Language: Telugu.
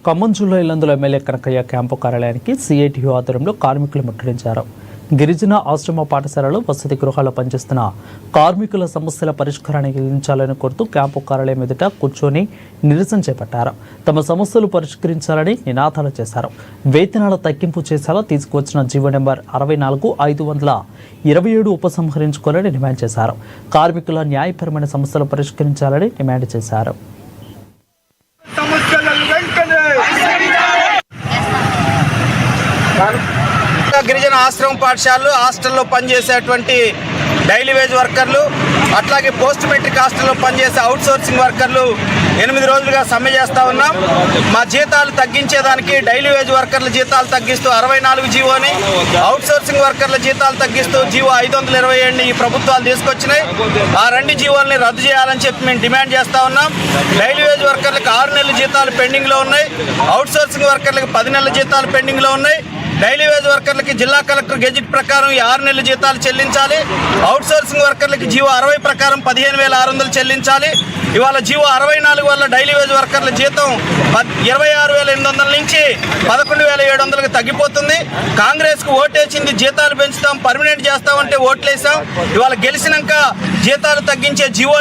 ఖమ్మం జిల్లా ఇల్లందులో ఎమ్మెల్యే కనకయ్య క్యాంపు కార్యాలయానికి సిఐటియు ఆధ్వర్యంలో కార్మికులు ముట్టడించారు. గిరిజన ఆశ్రమ పాఠశాలలో వసతి గృహాల్లో పనిచేస్తున్న కార్మికుల సమస్యల పరిష్కారానికి అందించాలని కోరుతూ క్యాంపు కార్యాలయం ఎదుట కూర్చొని నిరసన చేపట్టారు. తమ సమస్యలు పరిష్కరించాలని నినాదాలు చేశారు. వేతనాల తగ్గింపు చేసేలా తీసుకువచ్చిన జీవో నెంబర్ 64/527 ఉపసంహరించుకోవాలని డిమాండ్ చేశారు. కార్మికుల న్యాయపరమైన సమస్యలు పరిష్కరించాలని డిమాండ్ చేశారు. గిరిజన ఆశ్రమ పాఠశాలలు హాస్టల్లో పనిచేసేటువంటి డైలీ వేజ్ వర్కర్లు, అట్లాగే పోస్ట్ మెట్రిక్ హాస్టల్లో పనిచేసే అవుట్ సోర్సింగ్ వర్కర్లు 8 రోజులుగా సమ్మె చేస్తూ ఉన్నాం. మా జీతాలు తగ్గించేదానికి డైలీ వేజ్ వర్కర్ల జీతాలు తగ్గిస్తూ 64 జీవోని, అవుట్ సోర్సింగ్ వర్కర్ల జీతాలు తగ్గిస్తూ జీవో 527ని ఈ ప్రభుత్వాలు తీసుకొచ్చినాయి. ఆ 2 జీవోల్ని రద్దు చేయాలని చెప్పి మేము డిమాండ్ చేస్తూ ఉన్నాం. డైలీ వేజ్ వర్కర్లకు 6 నెలల జీతాలు పెండింగ్లో ఉన్నాయి. అవుట్ సోర్సింగ్ వర్కర్లకు 10 నెలల జీతాలు పెండింగ్లో ఉన్నాయి. డైలీ వేజ్ వర్కర్లకి జిల్లా కలెక్టర్ గెజిట్ ప్రకారం 6 నెలల జీతాలు చెల్లించాలి. అవుట్ సోర్సింగ్ వర్కర్లకి జీవో 60 ప్రకారం 15,600 చెల్లించాలి. ఇవాళ జీవో 64 వల్ల డైలీ వేజ్ వర్కర్ల జీతం 26,800 నుంచి 11,700కి తగ్గిపోతుంది. కాంగ్రెస్కు ఓటేసింది జీతాలు పెంచుతాం, పర్మనెంట్ చేస్తామంటే ఓట్లేసాం. ఇవాళ గెలిచినాక జీతాలు తగ్గించే జీవో